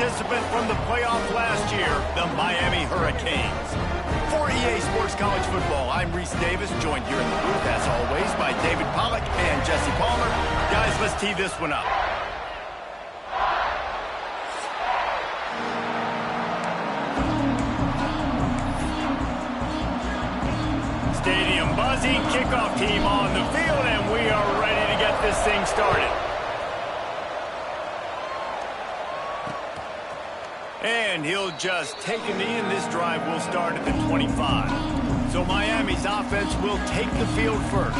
participant from the playoff last year, the Miami Hurricanes. For EA Sports College Football, I'm Reese Davis, joined here in the booth, as always, by David Pollack and Jesse Palmer. Guys, let's tee this one up. Stadium buzzing, kickoff team on the field, and we are ready to get this thing started. And he'll just take a knee, and this drive will start at the 25. So Miami's offense will take the field first.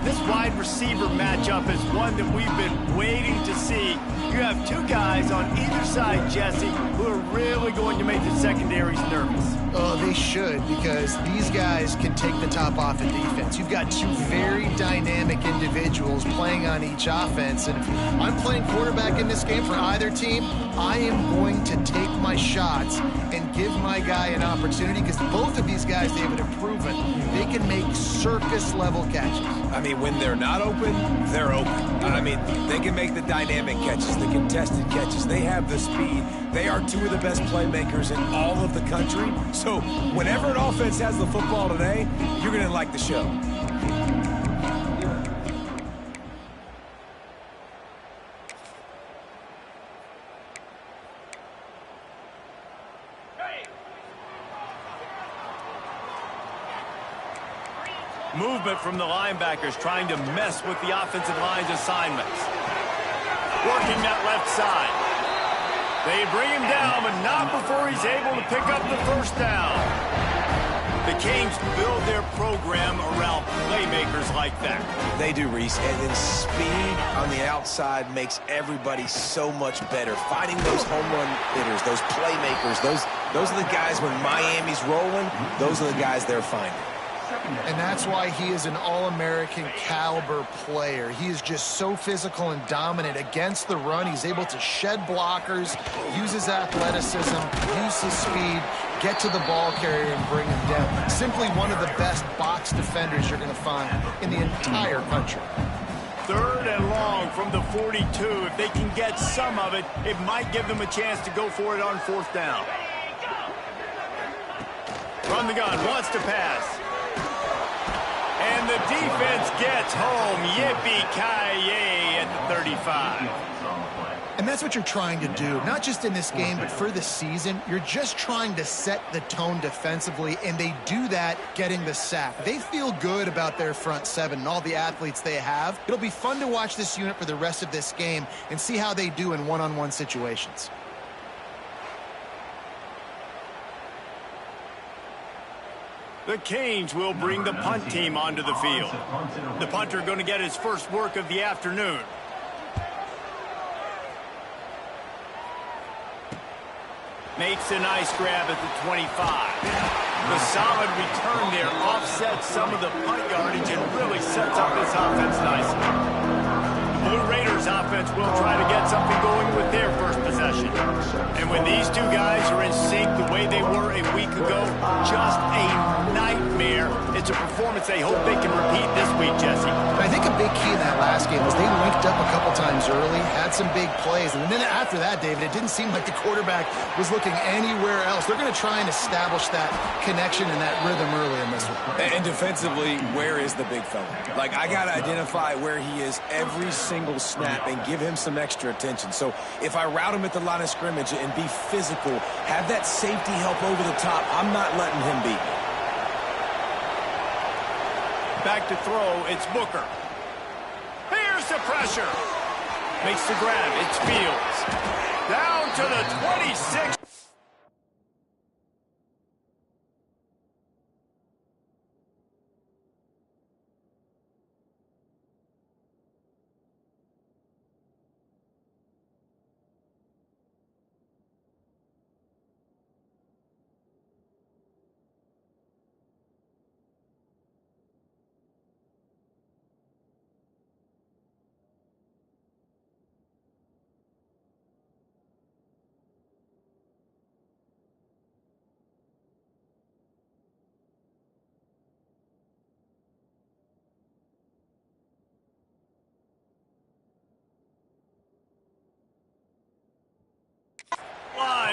This wide receiver matchup is one that we've been waiting to see. You have two guys on either side, Jesse, who are really going to make the secondaries nervous. Oh, they should, because these guys can take the top off of defense. You've got two very dynamic individuals playing on each offense, and if I'm playing quarterback in this game for either team, I am going to take my shots and give my guy an opportunity, because both of these guys, David, have proven they can make circus-level catches. I mean, when they're not open, they're open. I mean, they can make the dynamic catches, the contested catches. They have the speed. They are two of the best playmakers in all of the country. So whenever an offense has the football today, you're going to like the show. Movement from the linebackers trying to mess with the offensive line's assignments. Working that left side. They bring him down, but not before he's able to pick up the first down. The Canes build their program around playmakers like that. They do, Reese, and then speed on the outside makes everybody so much better. Finding those home run hitters, those playmakers, those are the guys when Miami's rolling, those are the guys they're finding. And that's why he is an All-American caliber player. He is just so physical and dominant against the run. He's able to shed blockers, use his athleticism, use his speed, get to the ball carrier and bring him down. Simply one of the best box defenders you're going to find in the entire country. Third and long from the 42. If they can get some of it, it might give them a chance to go for it on fourth down. From the gun, wants to pass. And the defense gets home. Yippee-ki-yay at the 35. And that's what you're trying to do, not just in this game, but for the season. You're just trying to set the tone defensively, and they do that getting the sack. They feel good about their front seven and all the athletes they have. It'll be fun to watch this unit for the rest of this game and see how they do in one-on-one situations. The Canes will bring the punt team onto the field. The punter going to get his first work of the afternoon. Makes a nice grab at the 25. The solid return there offsets some of the punt yardage and really sets up this offense nicely. The Blue Raiders offense will try to get something going with their first possession. And when these two guys are in sync the way they were a week ago, just a nightmare. It's a performance they hope they can repeat this week, Jesse. I think a big key in that last game was they linked up a couple times early, had some big plays, and then after that, David, it didn't seem like the quarterback was looking anywhere else. They're going to try and establish that connection and that rhythm early in this one. And defensively, where is the big fella? Like, I got to identify where he is every single snap and give him some extra attention. So if I route him at the line of scrimmage and be physical, have that safety help over the top, I'm not letting him beat me. Back to throw, it's Booker. Here's the pressure. Makes the grab, it's Fields. Down to the 26.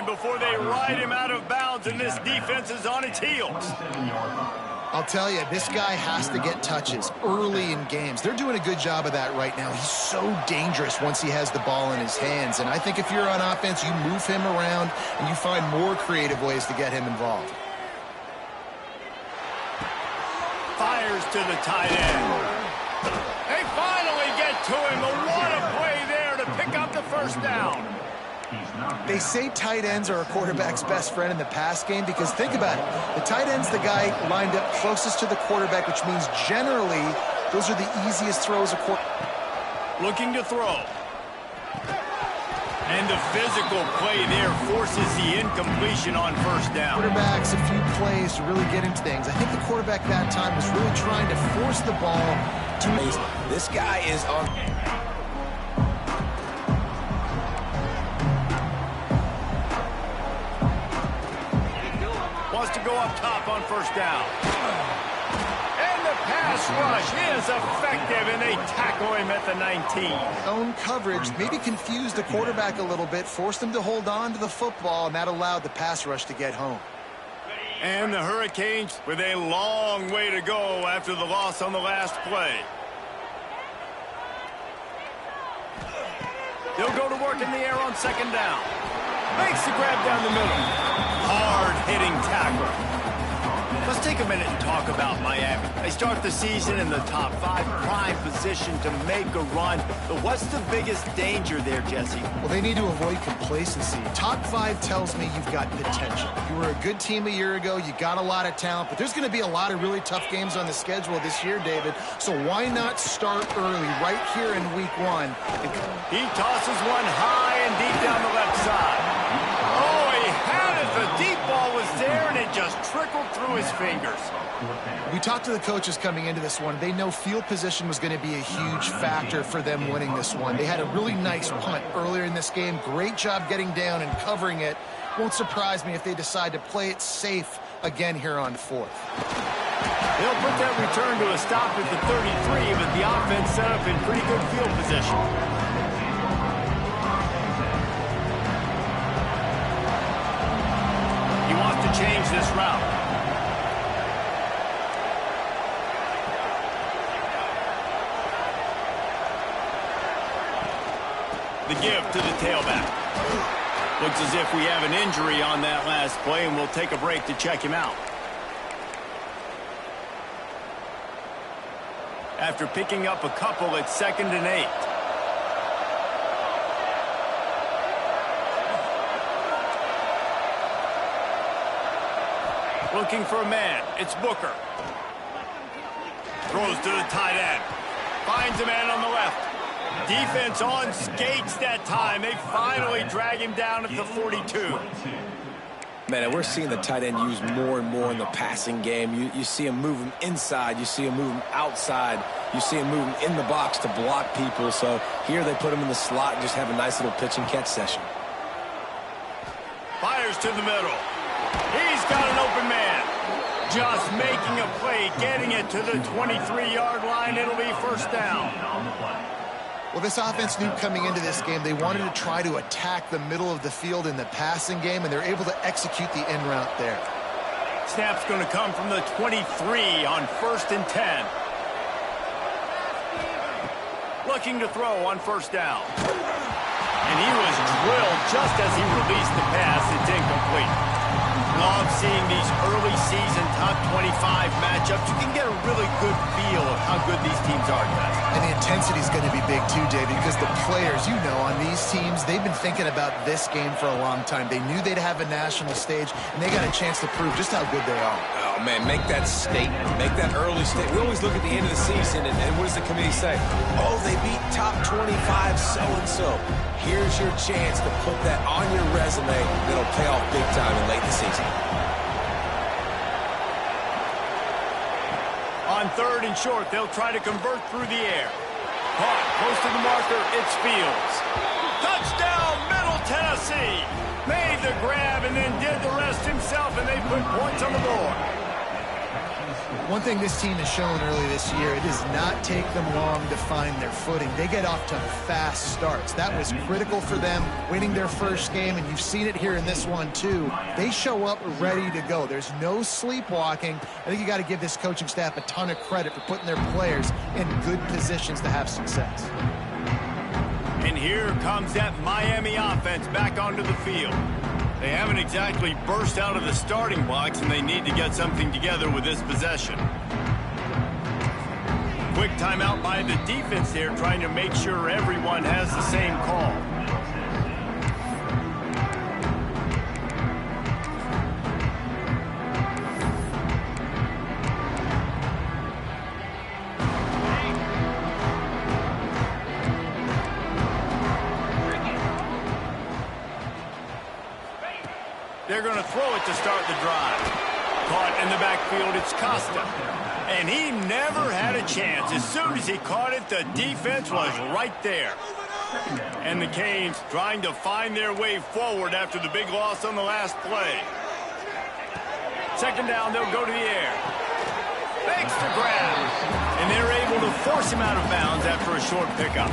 before they ride him out of bounds, and this defense is on its heels. I'll tell you, this guy has to get touches early in games. They're doing a good job of that right now. He's so dangerous once he has the ball in his hands. And I think if you're on offense, you move him around and you find more creative ways to get him involved. Fires to the tight end. They finally get to him. What a play there to pick up the first down. They say tight ends are a quarterback's best friend in the pass game because think about it. The tight end's the guy lined up closest to the quarterback, which means generally those are the easiest throws a quarterback. Looking to throw. And the physical play there forces the incompletion on first down. Quarterbacks a few plays to really get into things. I think the quarterback that time was really trying to force the ball to... This guy is on... Wants to go up top on first down. And the pass rush is effective, and they tackle him at the 19. Own coverage maybe confused the quarterback a little bit, forced him to hold on to the football, and that allowed the pass rush to get home. And the Hurricanes with a long way to go after the loss on the last play. They'll go to work in the air on second down. Makes the grab down the middle. Hard-hitting tackle. Let's take a minute and talk about Miami. They start the season in the top 5, prime position to make a run. But what's the biggest danger there, Jesse? Well, they need to avoid complacency. Top 5 tells me you've got potential. You were a good team a year ago. You got a lot of talent. But there's going to be a lot of really tough games on the schedule this year, David. So why not start early right here in week 1? He tosses one high and deep down the left side. Oh, he had it. The deep ball was there, and it just trickled through his fingers. We talked to the coaches coming into this one. They know field position was going to be a huge factor for them winning this one. They had a really nice punt earlier in this game. Great job getting down and covering it. Won't surprise me if they decide to play it safe again here on 4th. They'll put that return to a stop at the 33, but the offense set up in pretty good field position. To change this route. The give to the tailback. Looks as if we have an injury on that last play, and we'll take a break to check him out. After picking up a couple at 2nd and 8. Looking for a man. It's Booker. Throws to the tight end. Finds a man on the left. Defense on skates that time. They finally drag him down at the 42. Man, and we're seeing the tight end used more and more in the passing game. You see him moving inside. You see him moving outside. You see him moving in the box to block people. So here they put him in the slot and just have a nice little pitch and catch session. Fires to the middle. He's got an open man. Just making a play, getting it to the 23-yard line. It'll be first down. Well, this offense knew coming into this game they wanted to try to attack the middle of the field in the passing game, and they're able to execute the in route there. Snap's going to come from the 23 on 1st and 10. Looking to throw on first down. And he was drilled just as he released the pass. It's incomplete. Love seeing these early season top 25 matchups. You can get a really good feel of how good these teams are, guys. And the intensity is going to be big too, David, because the players, you know, on these teams, they've been thinking about this game for a long time. They knew they'd have a national stage, and they got a chance to prove just how good they are. Oh, man, make that statement. Make that early statement. We always look at the end of the season, and what does the committee say? Oh, they beat top 25 so-and-so. Here's your chance to put that on your resume that'll pay off big time in late in the season. On 3rd and short, they'll try to convert through the air. Caught, close to the marker, it's Fields. Touchdown, Middle Tennessee! Made the grab and then did the rest himself, and they put points on the board. One thing this team has shown early this year, it does not take them long to find their footing. They get off to fast starts. That was critical for them winning their first game, and you've seen it here in this one too. They show up ready to go. There's no sleepwalking. I think you got to give this coaching staff a ton of credit for putting their players in good positions to have success. And here comes that Miami offense back onto the field. They haven't exactly burst out of the starting blocks, and they need to get something together with this possession. Quick timeout by the defense there, trying to make sure everyone has the same call. They're going to throw it to start the drive. Caught in the backfield, it's Costa. And he never had a chance. As soon as he caught it, the defense was right there. And the Canes trying to find their way forward after the big loss on the last play. Second down, they'll go to the air. Fakes the grab. And they're able to force him out of bounds after a short pickup.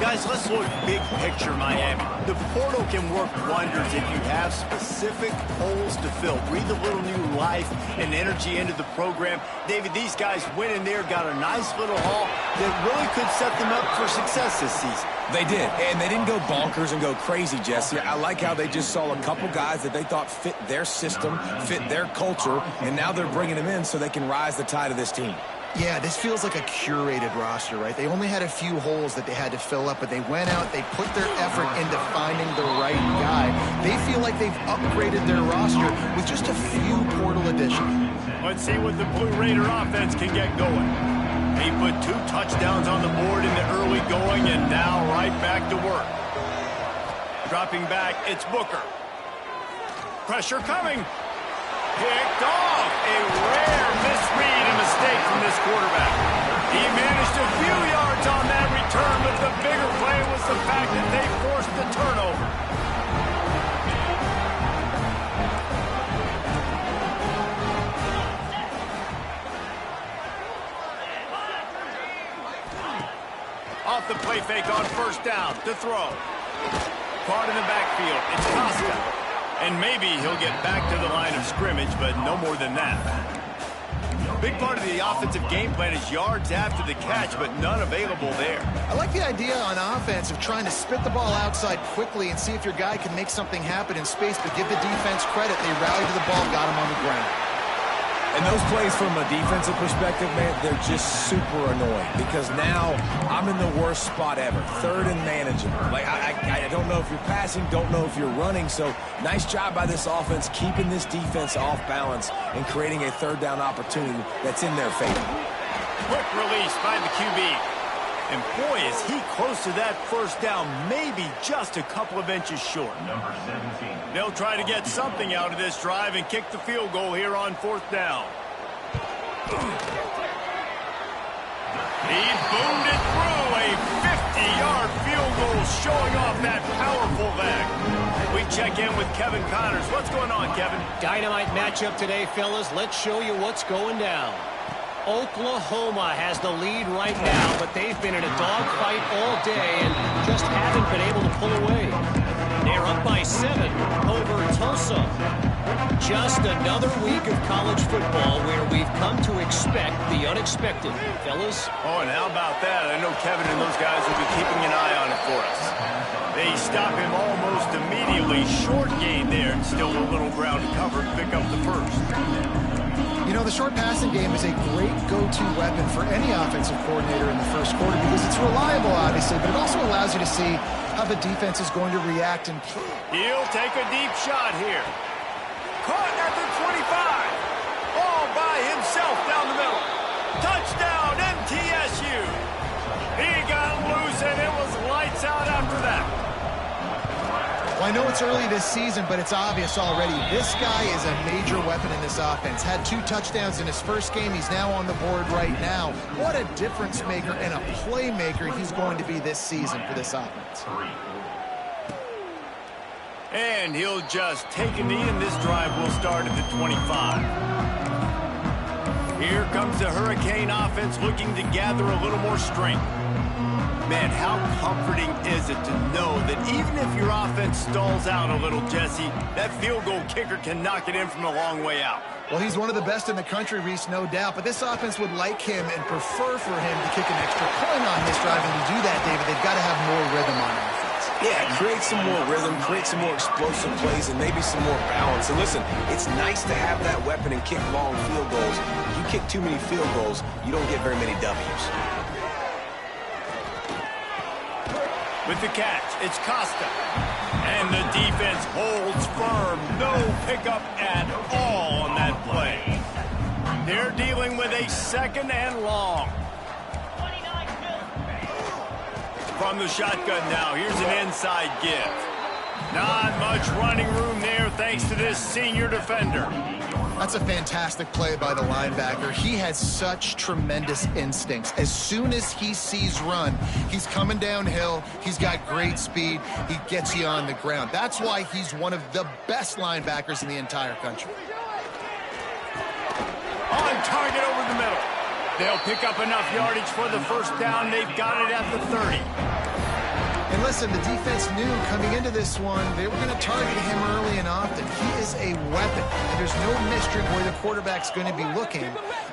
Guys, let's look big picture Miami. The portal can work wonders if you have specific holes to fill. Breathe a little new life and energy into the program. David, these guys went in there, got a nice little haul that really could set them up for success this season. They did, and they didn't go bonkers and go crazy, Jesse. I like how they just saw a couple guys that they thought fit their system, fit their culture, and now they're bringing them in so they can rise the tide of this team. Yeah, this feels like a curated roster, right? They only had a few holes that they had to fill up, but they went out, they put their effort into finding the right guy. They feel like they've upgraded their roster with just a few portal additions. Let's see what the Blue Raider offense can get going. They put 2 touchdowns on the board in the early going, and now right back to work. Dropping back, it's Booker. Pressure coming. Picked off. A rare misread and mistake from this quarterback. He managed a few yards on that return, but the bigger play was the fact that they forced the turnover. Off the play fake on first down to throw. Caught in the backfield. It's Costa. And maybe he'll get back to the line of scrimmage, but no more than that. Big part of the offensive game plan is yards after the catch, but none available there. I like the idea on offense of trying to spit the ball outside quickly and see if your guy can make something happen in space, but give the defense credit. They rallied to the ball, got him on the ground. And those plays from a defensive perspective, man, they're just super annoying because now I'm in the worst spot ever. Third and manageable. Like, I don't know if you're passing, don't know if you're running. So nice job by this offense keeping this defense off balance and creating a third down opportunity that's in their favor. Quick release by the QB. And boy, is he close to that first down, maybe just a couple of inches short. Number 17. They'll try to get something out of this drive and kick the field goal here on fourth down. He boomed it through. A 50-yard field goal showing off that powerful leg. We check in with Kevin Connors. What's going on, Kevin? Dynamite matchup today, fellas. Let's show you what's going down. Oklahoma has the lead right now, but they've been in a dogfight all day and just haven't been able to pull away. They're up by 7 over Tulsa. Just another week of college football where we've come to expect the unexpected, fellas. Oh, and how about that? I know Kevin and those guys will be keeping an eye on it for us. They stop him almost immediately. Short gain there, and still a little ground to cover to pick up the first. You know, the short passing game is a great go-to weapon for any offensive coordinator in the first quarter because it's reliable, obviously, but it also allows you to see how the defense is going to react and play. He'll take a deep shot here. Caught at the 25. All by himself down the middle. Touchdown, MTSU. He got loose, and it was lights out after that. Well, I know it's early this season, but it's obvious already. This guy is a major weapon in this offense. Had 2 touchdowns in his first game. He's now on the board right now. What a difference maker and a playmaker he's going to be this season for this offense. And he'll just take a knee, and this drive will start at the 25. Here comes the Hurricane offense looking to gather a little more strength. Man, how comforting is it to know that even if your offense stalls out a little, Jesse, that field goal kicker can knock it in from a long way out. Well, he's one of the best in the country, Reese, no doubt. But this offense would like him and prefer for him to kick an extra point on this drive. And to do that, David, they've got to have more rhythm on offense. Yeah, create some more rhythm, create some more explosive plays, and maybe some more balance. And listen, it's nice to have that weapon and kick long field goals. If you kick too many field goals, you don't get very many W's. With the catch, it's Costa. And the defense holds firm. No pickup at all on that play. They're dealing with a second and long. From the shotgun now, here's an inside give. Not much running room there thanks to this senior defender. That's a fantastic play by the linebacker. He has such tremendous instincts. As soon as he sees run, he's coming downhill. He's got great speed. He gets you on the ground. That's why he's one of the best linebackers in the entire country. On target over the middle. They'll pick up enough yardage for the first down. They've got it at the 30. And listen, the defense knew coming into this one, they were going to target him early and often. He is a weapon, and there's no mystery where the quarterback's going to be looking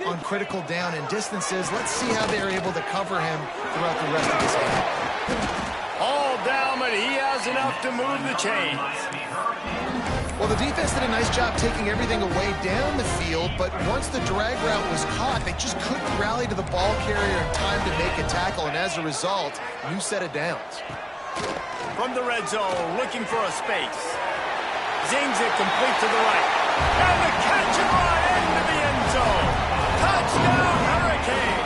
on critical down and distances. Let's see how they're able to cover him throughout the rest of this game. All down, but he has enough to move the chains. Well, the defense did a nice job taking everything away down the field, but once the drag route was caught, they just couldn't rally to the ball carrier in time to make a tackle, and as a result, new set of downs. From the red zone, looking for a space. Zings it complete to the right. And the catch and run into the end zone. Touchdown, Hurricane!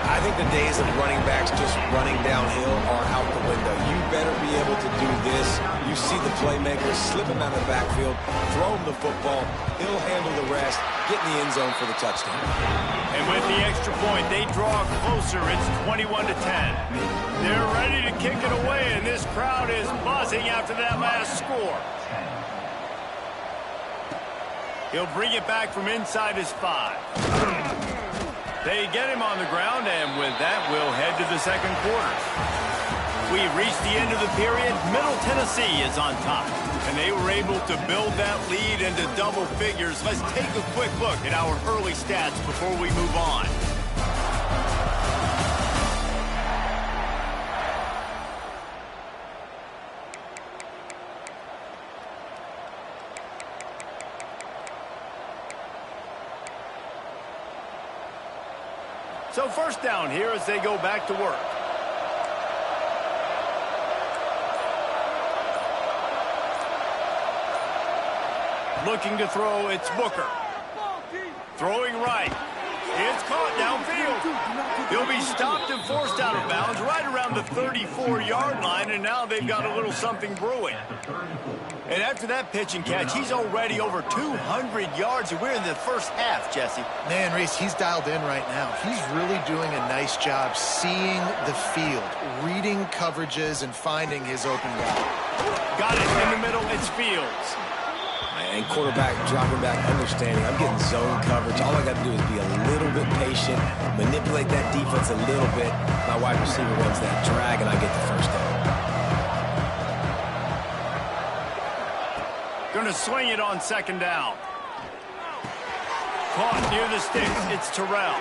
I think the days of running backs just running downhill are out the window. You better be able to do this. You see the playmaker slip him out of the backfield, throw him the football, he'll handle the rest, get in the end zone for the touchdown. And with the extra point, they draw closer. It's 21-10. They're ready to kick it away, and this crowd is buzzing after that last score. He'll bring it back from inside his 5. They get him on the ground, and with that, we'll head to the second quarter. We've reached the end of the period. Middle Tennessee is on top, and they were able to build that lead into double figures. Let's take a quick look at our early stats before we move on. So first down here as they go back to work. Looking to throw, it's Booker. Throwing right. It's caught downfield. He'll be stopped and forced out of bounds right around the 34-yard line, and now they've got a little something brewing. And after that pitch and catch, he's already over 200 yards, and we're in the first half, Jesse. Man, Reese, he's dialed in right now. He's really doing a nice job seeing the field, reading coverages, and finding his open guy. Got it in the middle, it's Fields. And quarterback dropping back, understanding I'm getting zone coverage. All I got to do is be a little bit patient, manipulate that defense a little bit. My wide receiver runs that drag, and I get the first down. Going to swing it on second down. Caught near the sticks. It's Terrell.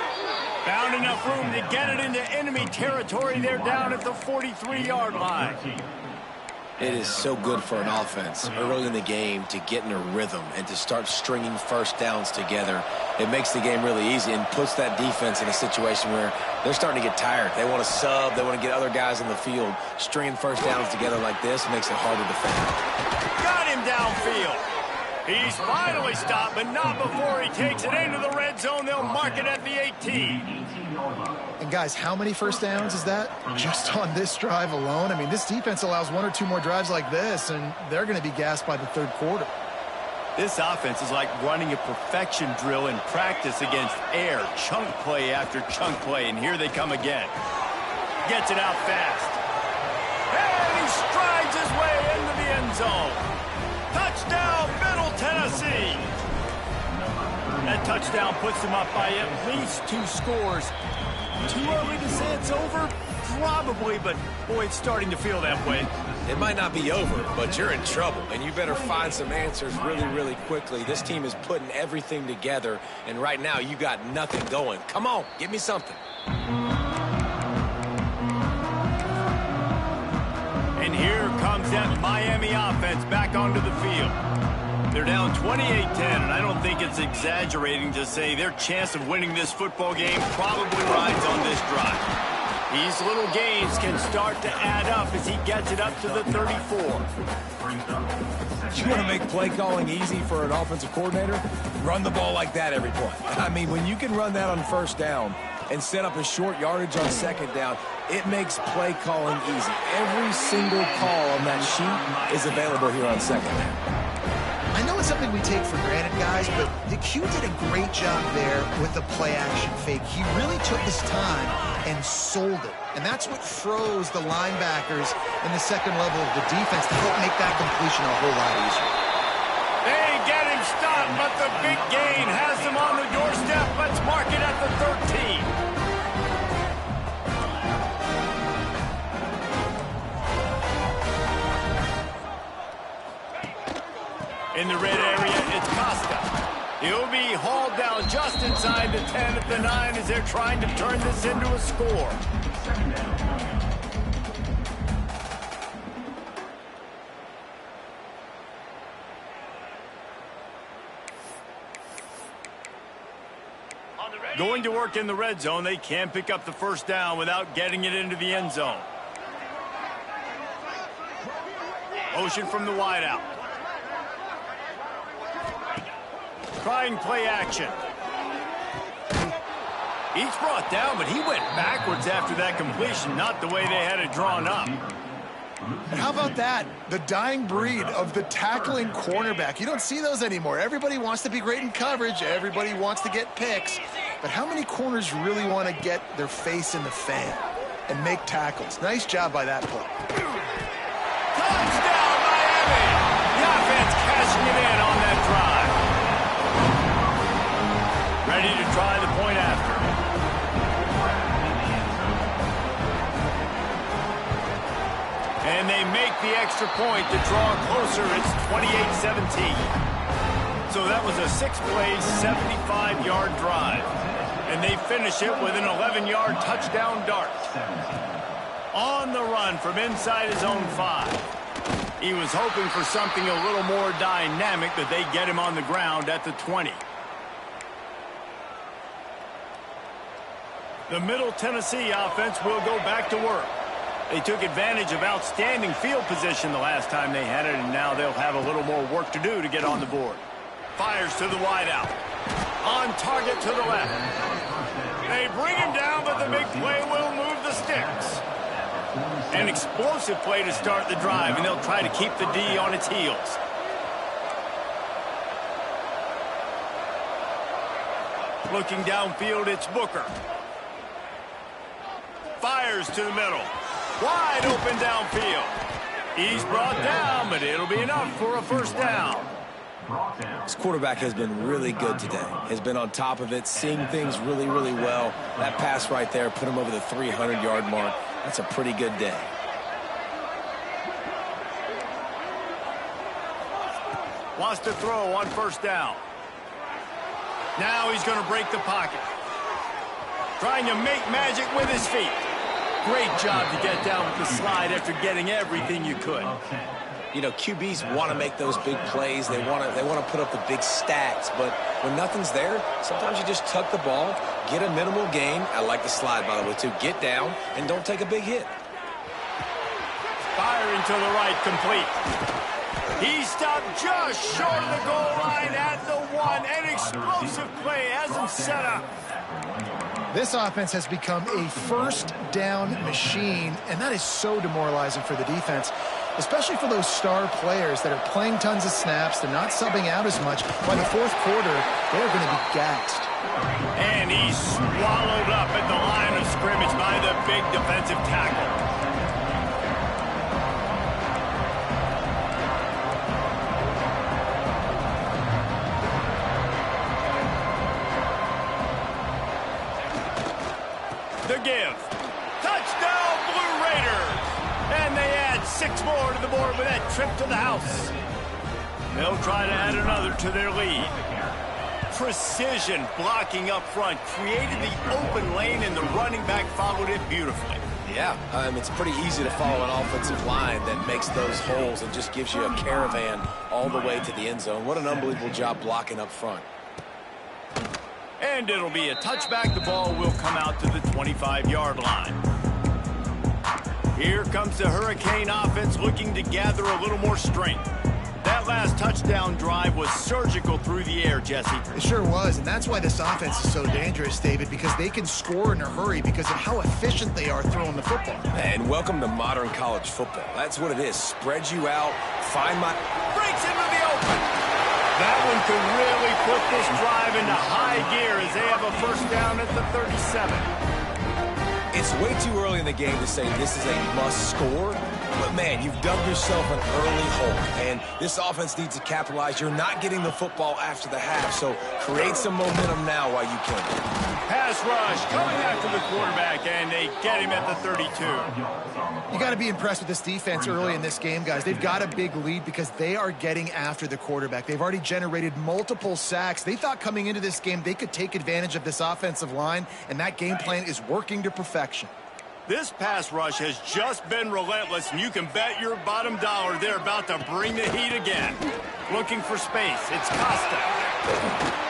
Found enough room to get it into enemy territory. They're down at the 43-yard line. It is so good for an offense early in the game to get in a rhythm and to start stringing first downs together. It makes the game really easy and puts that defense in a situation where they're starting to get tired. They want to sub. They want to get other guys on the field. Stringing first downs together like this makes it hard to defend. Got him downfield. He's finally stopped, but not before he takes it into the red zone. They'll mark it at the 18. And guys, how many first downs is that just on this drive alone? I mean, this defense allows one or two more drives like this, and they're going to be gassed by the third quarter. This offense is like running a perfection drill in practice against air, chunk play after chunk play, and here they come again. Gets it out fast. And he strides his way into the end zone. Touchdown, Middle Tennessee. That touchdown puts them up by at least 2 scores. Too early to say it's over? Probably, but boy, it's starting to feel that way. It might not be over, but you're in trouble, and you better find some answers really, really quickly. This team is putting everything together, and right now you got nothing going. Come on, give me something. And here comes that Miami offense back onto the field. They're down 28-10, and I don't think it's exaggerating to say their chance of winning this football game probably rides on this drive. These little gains can start to add up as he gets it up to the 34. You want to make play calling easy for an offensive coordinator? Run the ball like that every play. I mean, when you can run that on first down and set up a short yardage on second down, it makes play calling easy. Every single call on that sheet is available here on second down. I know it's something we take for granted, guys, but the Q did a great job there with the play-action fake. He really took his time and sold it. And that's what froze the linebackers in the second level of the defense to help make that completion a whole lot easier. They get him stopped, but the big gain has him on the doorstep. Let's mark it at the 13. In the red area, it's Costa. He'll be hauled down just inside the 10 at the 9 as they're trying to turn this into a score. Going to work in the red zone, they can't pick up the first down without getting it into the end zone. Motion from the wideout. Trying play action. He's brought down, but he went backwards after that completion, not the way they had it drawn up. And how about that? The dying breed of the tackling cornerback. You don't see those anymore. Everybody wants to be great in coverage. Everybody wants to get picks. But how many corners really want to get their face in the fan and make tackles? Nice job by that play. Touchdown, Miami! The offense cashing it in on that drive. Ready to try the point after. And they make the extra point to draw closer. It's 28-17. So that was a 6-play, 75-yard drive. And they finish it with an 11-yard touchdown dart. On the run from inside his own 5. He was hoping for something a little more dynamic, but they get him on the ground at the 20. The Middle Tennessee offense will go back to work. They took advantage of outstanding field position the last time they had it, and now they'll have a little more work to do to get on the board. Fires to the wideout. On target to the left. They bring him down, but the big play will move the sticks. An explosive play to start the drive, and they'll try to keep the D on its heels. Looking downfield, it's Booker. Fires to the middle. Wide open downfield. He's brought down, but it'll be enough for a first down. This quarterback has been really good today. Has been on top of it, seeing things really, really well. That pass right there put him over the 300-yard mark. That's a pretty good day. Wants to throw on first down. Now he's going to break the pocket. Trying to make magic with his feet. Great job to get down with the slide after getting everything you could. You know, QBs want to make those big plays. They want to put up the big stats. But when nothing's there, sometimes you just tuck the ball, get a minimal gain. I like the slide, by the way, too. Get down and don't take a big hit. Firing to the right, complete. He stopped just short of the goal line at the 1. An explosive play has him set up. This offense has become a first down machine, and that is so demoralizing for the defense, especially for those star players that are playing tons of snaps. They're not subbing out as much. By the fourth quarter, they're going to be gassed. And he's swallowed up at the line of scrimmage by the big defensive tackle. give. Touchdown, Blue Raiders! And they add 6 more to the board with that trip to the house. They'll try to add another to their lead. Precision blocking up front created the open lane, and the running back followed it beautifully. Yeah, it's pretty easy to follow an offensive line that makes those holes and just gives you a caravan all the way to the end zone. What an unbelievable job blocking up front. And it'll be a touchback. The ball will come out to the 25-yard line. Here comes the Hurricane offense looking to gather a little more strength. That last touchdown drive was surgical through the air, Jesse. It sure was, and that's why this offense is so dangerous, David, because they can score in a hurry because of how efficient they are throwing the football. And welcome to modern college football. That's what it is. Spread you out, find my... Breaks into the open. That one could really put this drive into high gear as they have a first down at the 37. It's way too early in the game to say this is a must score, but man, you've dug yourself an early hole, and this offense needs to capitalize. You're not getting the football after the half, so create some momentum now while you can. Pass rush coming after the quarterback, and they get him at the 32. You got to be impressed with this defense early in this game, guys. They've got a big lead because they are getting after the quarterback. They've already generated multiple sacks. They thought coming into this game they could take advantage of this offensive line, and that game plan is working to perfection. This pass rush has just been relentless, and you can bet your bottom dollar they're about to bring the heat again. Looking for space. It's Costa.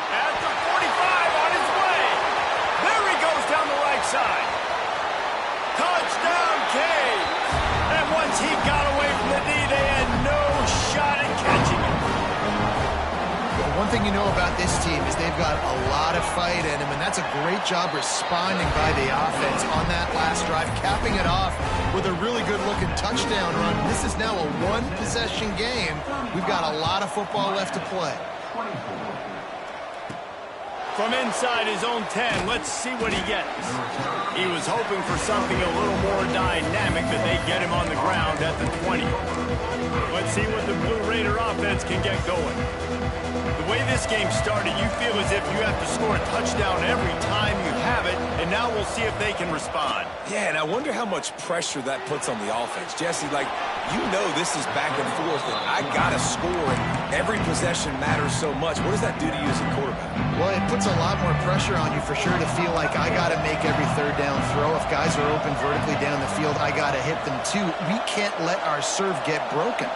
At the 45 on his way. There he goes down the right side. Touchdown, Caves. And once he got away from the knee, they had no shot at catching him. One thing you know about this team is they've got a lot of fight in them, and that's a great job responding by the offense on that last drive, capping it off with a really good-looking touchdown run. This is now a one-possession game. We've got a lot of football left to play. From inside his own 10, let's see what he gets. He was hoping for something a little more dynamic, but they get him on the ground at the 20. Let's see what the Blue Raider offense can get going. The way this game started, you feel as if you have to score a touchdown every time you have it, and now we'll see if they can respond. Yeah, and I wonder how much pressure that puts on the offense. Jesse, like, you know this is back and forth, and I got to score, and every possession matters so much. What does that do to you as a quarterback? Well, it puts a lot more pressure on you for sure to feel like I got to make every third down throw. If guys are open vertically down the field, I got to hit them too. We can't let our serve get broken.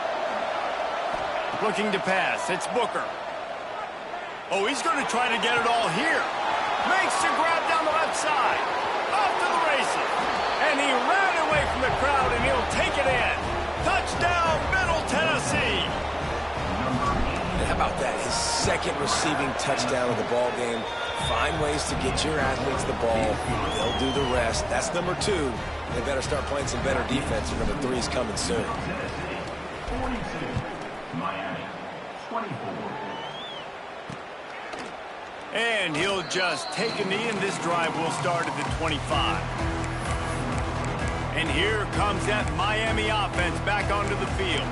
Looking to pass. It's Booker. Oh, he's going to try to get it all here. Makes the grab down the left side. Off to the races. And he ran away from the crowd, and he'll take it in. Touchdown, Middle Tennessee. How about that? His second receiving touchdown of the ball game. Find ways to get your athletes the ball. They'll do the rest. That's number 2. They better start playing some better defense, or number 3 is coming soon. 42, Miami, 24. And he'll just take a knee, and this drive will start at the 25. And here comes that Miami offense back onto the field.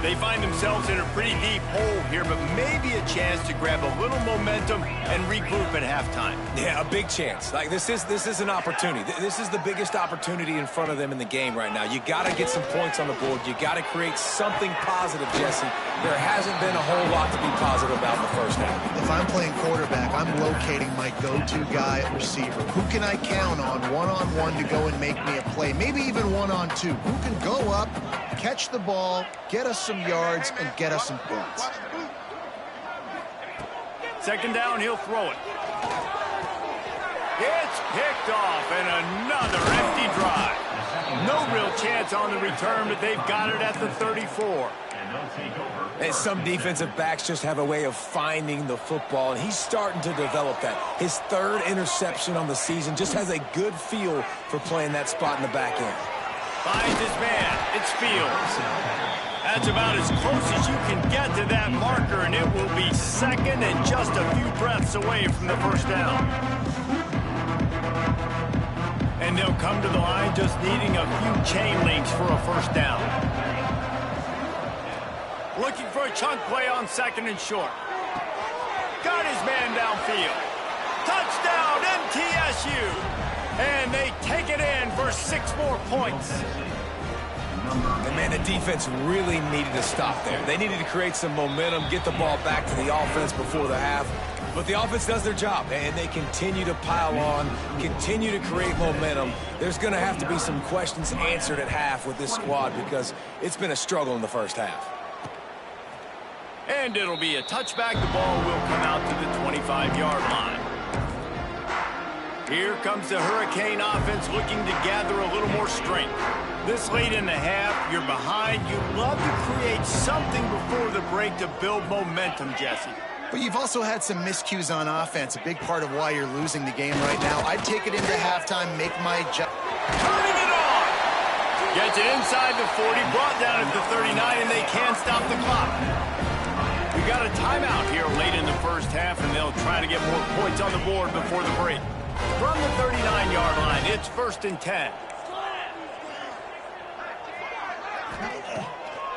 They find themselves in a pretty deep hole here, but maybe a chance to grab a little momentum and regroup at halftime. Yeah, a big chance. Like, this is an opportunity. This is the biggest opportunity in front of them in the game right now. You got to get some points on the board. You got to create something positive, Jesse. There hasn't been a whole lot to be positive about in the first half. If I'm playing quarterback, I'm locating my go-to guy at receiver. Who can I count on one-on-one to go and make me a play? Maybe even one-on-two. Who can go up, catch the ball, get us some yards, and get us some points? Second down, he'll throw it. It's picked off, and another empty drive. No real chance on the return, but they've got it at the 34. And some defensive backs just have a way of finding the football, and he's starting to develop that. His 3rd interception on the season, just has a good feel for playing that spot in the back end. Finds his man. It's Fields. That's about as close as you can get to that marker, and it will be second and just a few breaths away from the first down. And they'll come to the line just needing a few chain links for a first down. Looking for a chunk play on second and short. Got his man downfield. Touchdown, MTSU. And they take it in for 6 more points. And man, the defense really needed to stop there. They needed to create some momentum, get the ball back to the offense before the half. But the offense does their job, and they continue to pile on, continue to create momentum. There's going to have to be some questions answered at half with this squad because it's been a struggle in the first half. And it'll be a touchback. The ball will come out to the 25-yard line. Here comes the Hurricane offense looking to gather a little more strength. This late in the half, you're behind. You love to create something before the break to build momentum, Jesse. But you've also had some miscues on offense, a big part of why you're losing the game right now. I'd take it into halftime, make my job. Turning it on! Gets it inside the 40, brought down at the 39, and they can't stop the clock. We got a timeout here late in the first half, and they'll try to get more points on the board before the break. From the 39-yard line, it's 1st and 10.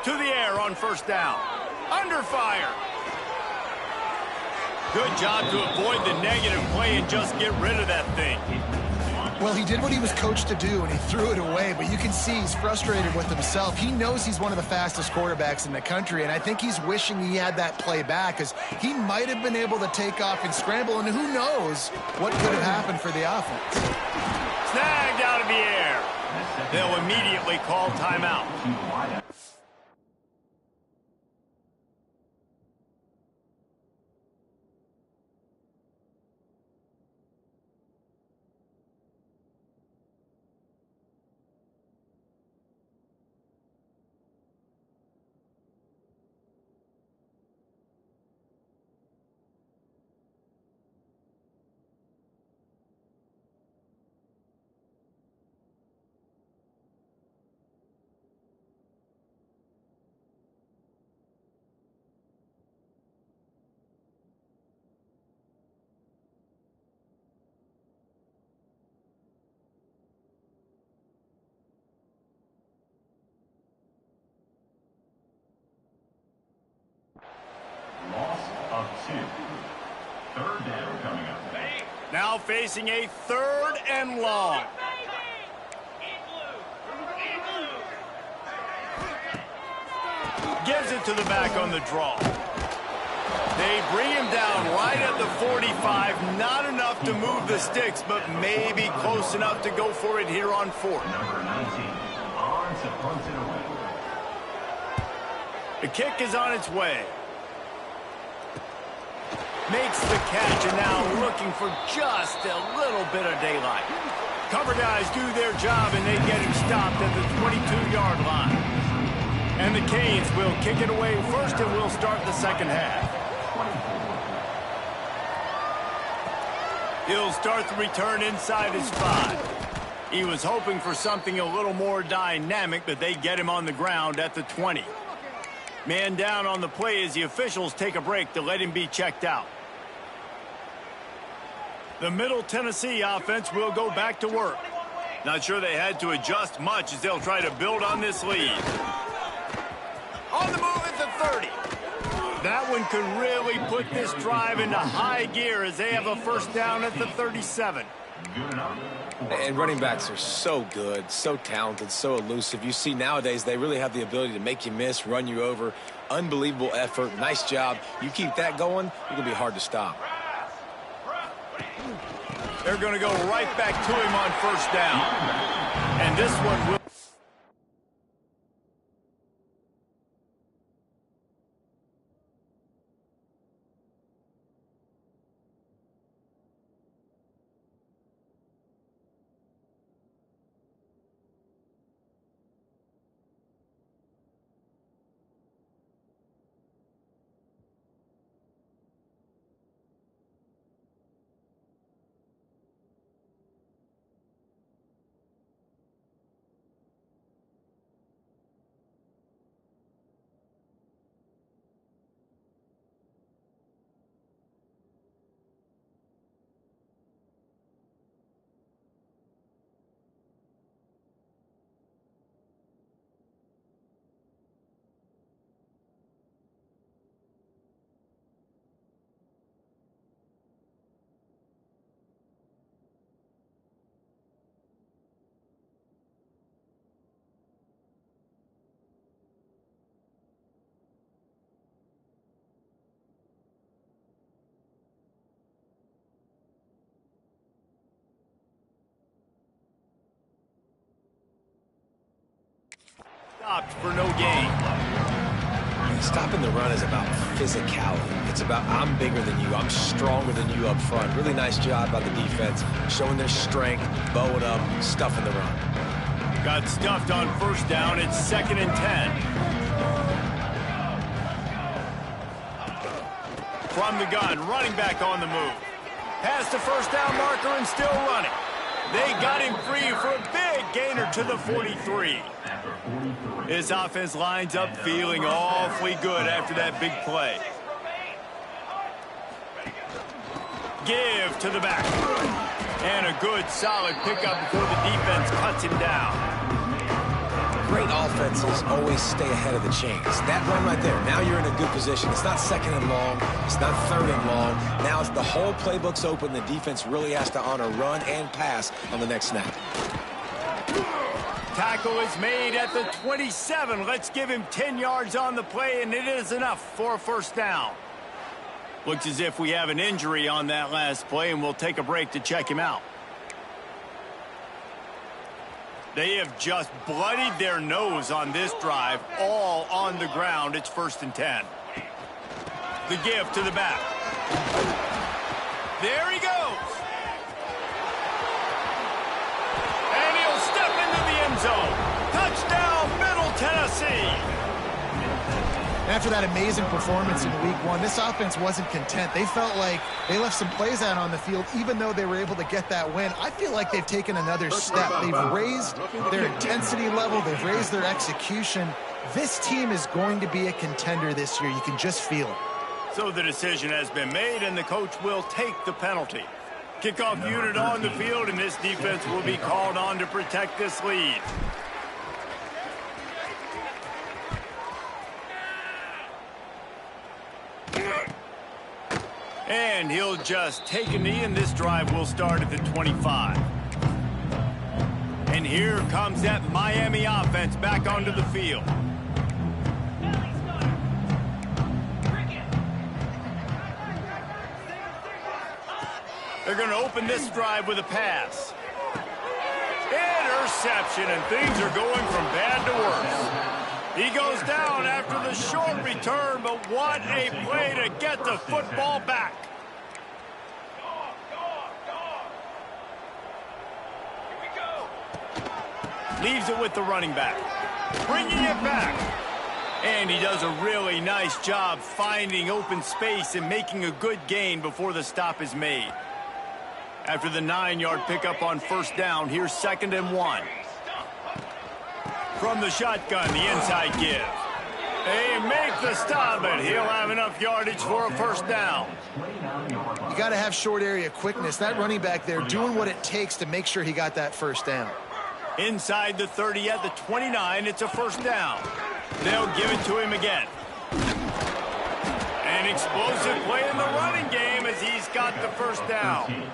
To the air on 1st down. Under fire. Good job to avoid the negative play and just get rid of that thing. Well, he did what he was coached to do, and he threw it away, but you can see he's frustrated with himself. He knows he's one of the fastest quarterbacks in the country, and I think he's wishing he had that play back because he might have been able to take off and scramble, and who knows what could have happened for the offense. Snagged out of the air. They'll immediately call timeout. Loss of 2. 3rd down coming up. Now facing a 3rd and long. Gives it to the back on the draw. They bring him down right at the 45. Not enough to move the sticks, but maybe close enough to go for it here on 4th. Number 19. On to punt it away. The kick is on its way. Makes the catch, and now looking for just a little bit of daylight. Cover guys do their job, and they get him stopped at the 22-yard line. And the Canes will kick it away first, and we'll start the second half. He'll start the return inside his 5. He was hoping for something a little more dynamic, but they get him on the ground at the 20. Man down on the play as the officials take a break to let him be checked out. The Middle Tennessee offense will go back to work. Not sure they had to adjust much as they'll try to build on this lead. On the move at the 30. That one could really put this drive into high gear as they have a 1st down at the 37. And running backs are so good, so talented, so elusive. You see nowadays they really have the ability to make you miss, run you over. Unbelievable effort. Nice job. You keep that going, it can be hard to stop. They're going to go right back to him on 1st down. And this one will... stopped for no gain. Stopping the run is about physicality. It's about I'm bigger than you. I'm stronger than you up front. Really nice job by the defense, showing their strength, bowing up, stuffing the run. Got stuffed on first down. It's 2nd and 10. From the gun, running back on the move. Past the first down marker and still running. They got him free for a big gainer to the 43. His offense lines up feeling awfully good after that big play. Give to the back. And a good, solid pickup before the defense cuts him down. Great offenses always stay ahead of the chains. That run right there, now you're in a good position. It's not 2nd and long. It's not 3rd and long. Now it's the whole playbook's open. The defense really has to honor run and pass on the next snap. Tackle is made at the 27. Let's give him 10 yards on the play, and it is enough for a first down. Looks as if we have an injury on that last play, and we'll take a break to check him out. They have just bloodied their nose on this drive, all on the ground. It's 1st and 10. The give to the back. There he goes. And he'll step into the end zone. Touchdown, Middle Tennessee. After that amazing performance in week 1, this offense wasn't content. They felt like they left some plays out on the field, even though they were able to get that win. I feel like they've taken another step. They've raised their intensity level. They've raised their execution. This team is going to be a contender this year. You can just feel it. So the decision has been made, and the coach will take the penalty. Kickoff unit on the field, and this defense will be called on to protect this lead. And he'll just take a knee, and this drive will start at the 25. And here comes that Miami offense back onto the field. They're going to open this drive with a pass. Interception, and things are going from bad to worse. He goes down after the short return, but what a play to get the football back. Leaves it with the running back. Bringing it back. And he does a really nice job finding open space and making a good gain before the stop is made. After the 9-yard pickup on first down, here's 2nd and 1. From the shotgun, the inside give. They make the stop, but he'll have enough yardage for a first down. You got to have short area quickness. That running back there doing what it takes to make sure he got that first down. Inside the 30 at the 29, it's a first down. They'll give it to him again. An explosive play in the running game as he's got the first down.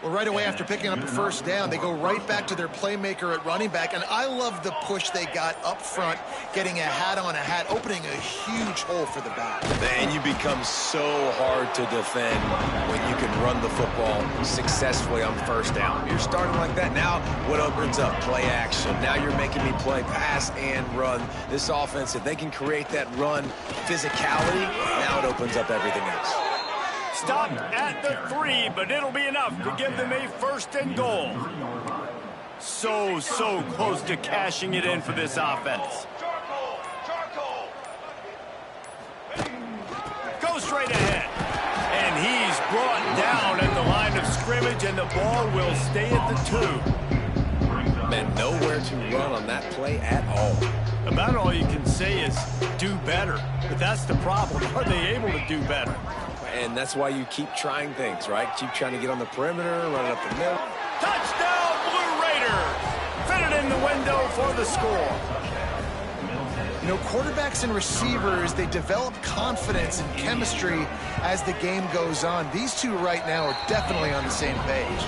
Well, right away after picking up a first down, they go right back to their playmaker at running back. And I love the push they got up front, getting a hat on a hat, opening a huge hole for the back. And you become so hard to defend when you can run the football successfully on first down. You're starting like that. Now what opens up? Play action. Now you're making me play pass and run. This offense, if they can create that run physicality, now it opens up everything else. Stopped at the 3, but it'll be enough to give them a 1st and goal. So close to cashing it in for this offense. Go straight ahead. And he's brought down at the line of scrimmage, and the ball will stay at the 2. Man, nowhere to run on that play at all. About all you can say is do better. But that's the problem. Are they able to do better? And that's why you keep trying things, right? Keep trying to get on the perimeter, run it up the middle. Touchdown, Blue Raiders! Fit it in the window for the score. You know, quarterbacks and receivers, they develop confidence and chemistry as the game goes on. These two right now are definitely on the same page.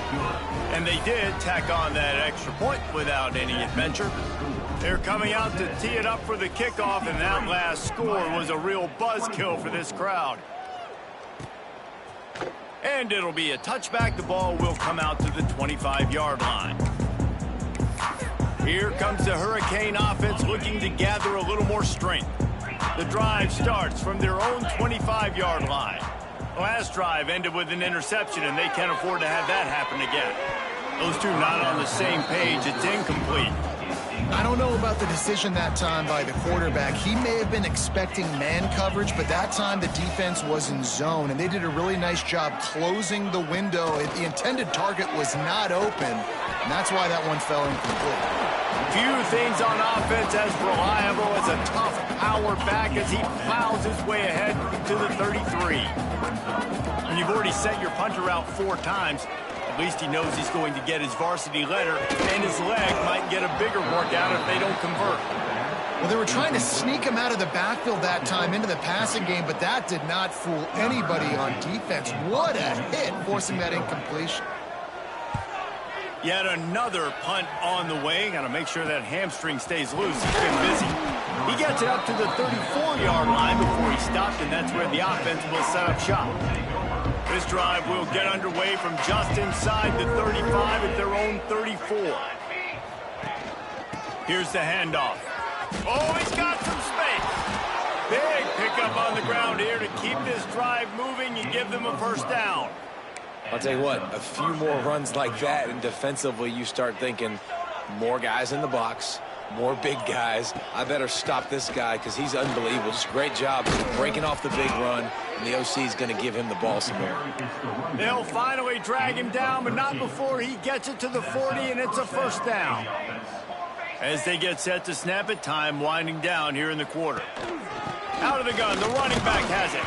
And they did tack on that extra point without any adventure. They're coming out to tee it up for the kickoff, and that last score was a real buzzkill for this crowd. And it'll be a touchback. The ball will come out to the 25-yard line. Here comes the Hurricane offense looking to gather a little more strength. The drive starts from their own 25-yard line. Last drive ended with an interception, and they can't afford to have that happen again. Those two not on the same page. It's incomplete. I don't know about the decision that time by the quarterback. He may have been expecting man coverage, but that time the defense was in zone, and they did a really nice job closing the window. The intended target was not open, and that's why that one fell incomplete. Few things on offense as reliable as a tough power back as he plows his way ahead to the 33. And you've already sent your punter out 4 times. At least he knows he's going to get his varsity letter, and his leg might get a bigger workout if they don't convert. Well, they were trying to sneak him out of the backfield that time into the passing game, but that did not fool anybody on defense. What a hit, forcing that incompletion. Yet another punt on the way. Got to make sure that hamstring stays loose. He's been busy. He gets it up to the 34-yard line before he stopped, and that's where the offense will set up shop. This drive will get underway from just inside the 35 at their own 34. Here's the handoff. Oh, he's got some space. Big pickup on the ground here to keep this drive moving and give them a first down. I'll tell you what, a few more runs like that, and defensively you start thinking more guys in the box, more big guys. I better stop this guy because he's unbelievable. Just a great job breaking off the big run, and the OC is going to give him the ball some more. They'll finally drag him down, but not before he gets it to the 40, and it's a first down. As they get set to snap it, time winding down here in the quarter. Out of the gun, the running back has it.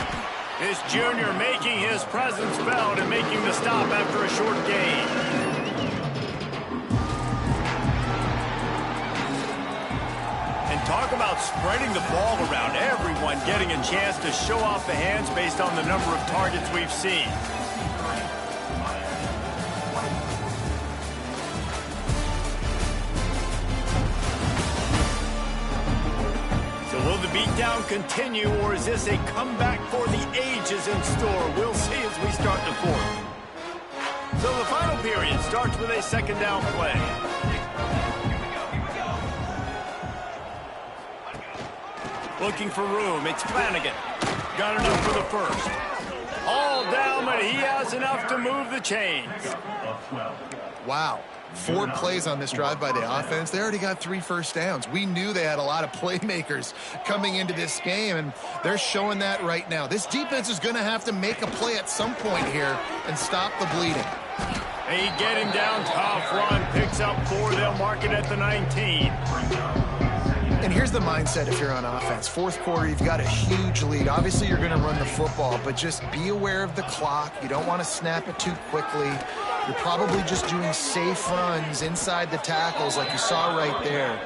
This junior making his presence felt and making the stop after a short gain. And talk about spreading the ball around. Everyone getting a chance to show off the hands based on the number of targets we've seen. Will the beatdown continue, or is this a comeback for the ages in store? We'll see as we start the fourth. So the final period starts with a second down play. Looking for room, it's Flanagan. Got enough for the first. All down, but he has enough to move the chains. Wow. 4 plays on this drive by the offense. They already got 3 first downs. We knew they had a lot of playmakers coming into this game, and they're showing that right now. This defense is going to have to make a play at some point here and stop the bleeding. They get him down, tough run, picks up 4. They'll mark it at the 19. And here's the mindset if you're on offense. 4th quarter, you've got a huge lead. Obviously, you're going to run the football, but just be aware of the clock. You don't want to snap it too quickly. You're probably just doing safe runs inside the tackles like you saw right there.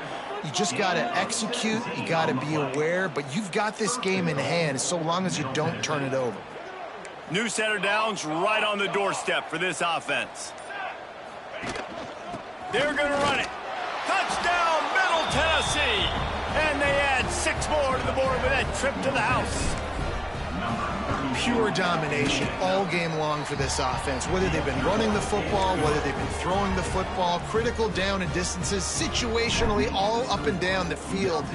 You just got to execute. You got to be aware, but you've got this game in hand so long as you don't turn it over. New set of downs right on the doorstep for this offense. They're going to run it. Touchdown, Middle Tennessee. And they add 6 more to the board with that trip to the house. Pure domination all game long for this offense. Whether they've been running the football, whether they've been throwing the football, critical down and distances, situationally all up and down the field.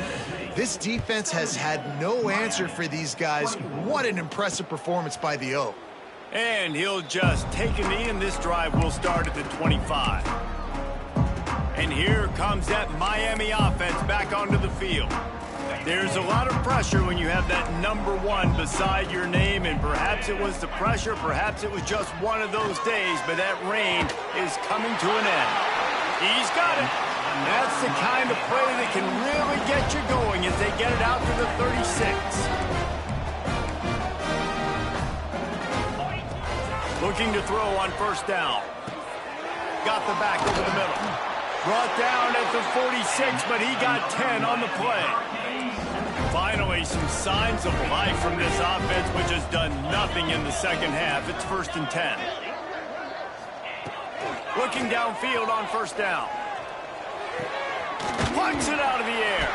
This defense has had no answer for these guys. What an impressive performance by the O. And he'll just take a knee, and this drive will start at the 25. And here comes that Miami offense back onto the field. There's a lot of pressure when you have that number 1 beside your name, and perhaps it was the pressure, perhaps it was just one of those days, but that rain is coming to an end. He's got it. And that's the kind of play that can really get you going as they get it out to the 36. Looking to throw on first down. Got the back over the middle. Brought down at the 46, but he got 10 on the play. Finally, some signs of life from this offense, which has done nothing in the second half. It's 1st and 10. Looking downfield on first down. Plucks it out of the air.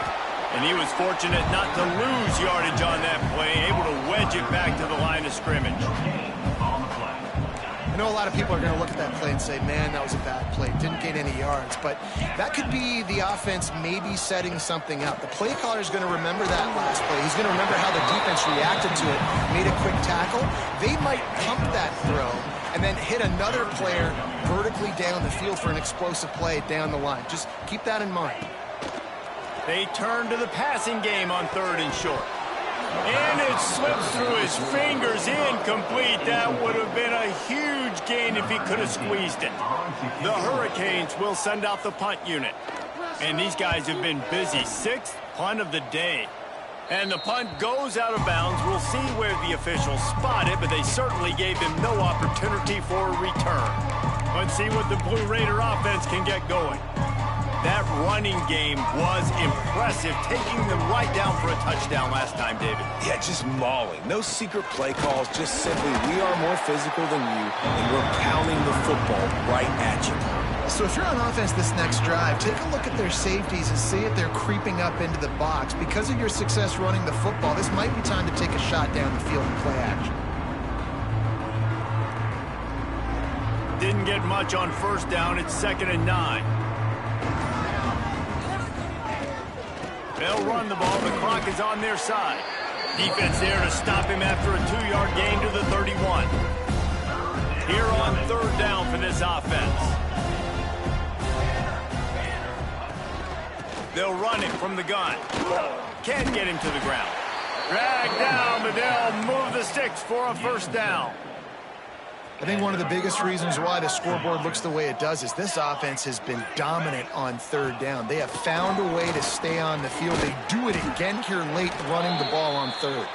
And he was fortunate not to lose yardage on that play, able to wedge it back to the line of scrimmage. And know a lot of people are going to look at that play and say, man, that was a bad play. Didn't gain any yards. But that could be the offense maybe setting something up. The play caller is going to remember that last play. He's going to remember how the defense reacted to it, made a quick tackle. They might pump that throw and then hit another player vertically down the field for an explosive play down the line. Just keep that in mind. They turn to the passing game on 3rd and short. And it slips through his fingers, incomplete. That would have been a huge gain if he could have squeezed it. The Hurricanes will send out the punt unit. And these guys have been busy. 6th punt of the day. And the punt goes out of bounds. We'll see where the officials spot it, but they certainly gave him no opportunity for a return. Let's see what the Blue Raider offense can get going. That running game was impressive, taking them right down for a touchdown last time, David. Yeah, just mauling. No secret play calls, just simply we are more physical than you, and we're pounding the football right at you. So if you're on offense this next drive, take a look at their safeties and see if they're creeping up into the box. Because of your success running the football, this might be time to take a shot down the field and play action. Didn't get much on 1st down. It's 2nd and 9. They'll run the ball. The clock is on their side. Defense there to stop him after a 2-yard gain to the 31. Here on 3rd down for this offense. They'll run it from the gun. Can't get him to the ground. Dragged down, but they'll move the sticks for a 1st down. I think one of the biggest reasons why the scoreboard looks the way it does is this offense has been dominant on 3rd down. They have found a way to stay on the field. They do it again here late, running the ball on 3rd.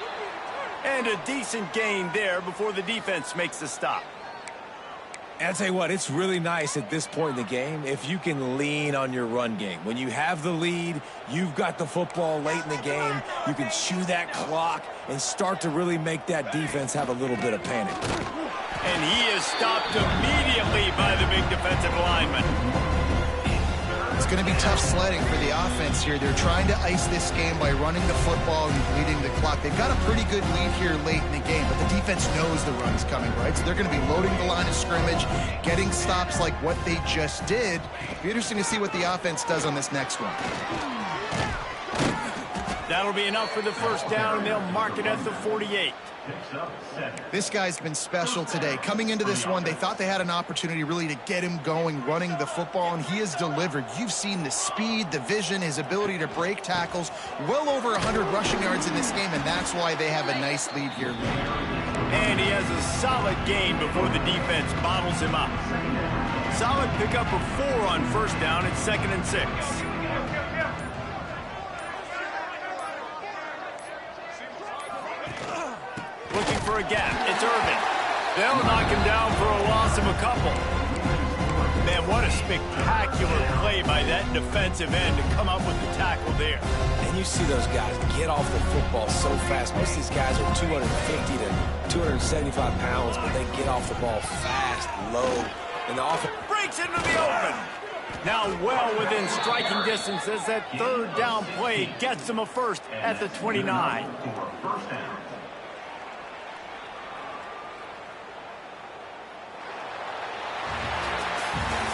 And a decent gain there before the defense makes the stop. And I'll tell you what, it's really nice at this point in the game if you can lean on your run game. When you have the lead, you've got the football late in the game, you can chew that clock and start to really make that defense have a little bit of panic. And he is stopped immediately by the big defensive lineman. It's going to be tough sledding for the offense here. They're trying to ice this game by running the football and bleeding the clock. They've got a pretty good lead here late in the game, but the defense knows the run's coming, right? So they're going to be loading the line of scrimmage, getting stops like what they just did. It'll be interesting to see what the offense does on this next one. That'll be enough for the 1st down, and they'll mark it at the 48. This guy's been special today. Coming into this one, they thought they had an opportunity really to get him going, running the football, and he has delivered. You've seen the speed, the vision, his ability to break tackles, well over 100 rushing yards in this game, and that's why they have a nice lead here. And he has a solid gain before the defense bottles him up. Solid pickup of 4 on 1st down. It's 2nd and 6. Looking for a gap. It's Irvin. They'll knock him down for a loss of a couple. Man, what a spectacular play by that defensive end to come up with the tackle there. And you see those guys get off the football so fast. Most of these guys are 250 to 275 pounds, but they get off the ball fast, low, and the offense breaks into the open. Now well within striking distance as that 3rd down play gets them a 1st at the 29.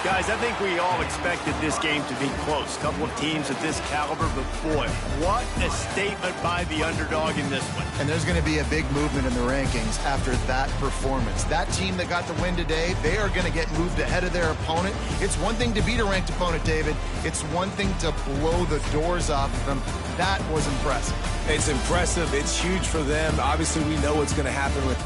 Guys, I think we all expected this game to be close. A couple of teams of this caliber, but boy, what a statement by the underdog in this one. And there's going to be a big movement in the rankings after that performance. That team that got the win today, they are going to get moved ahead of their opponent. It's one thing to beat a ranked opponent, David. It's one thing to blow the doors off of them. That was impressive. It's impressive. It's huge for them. Obviously, we know what's going to happen with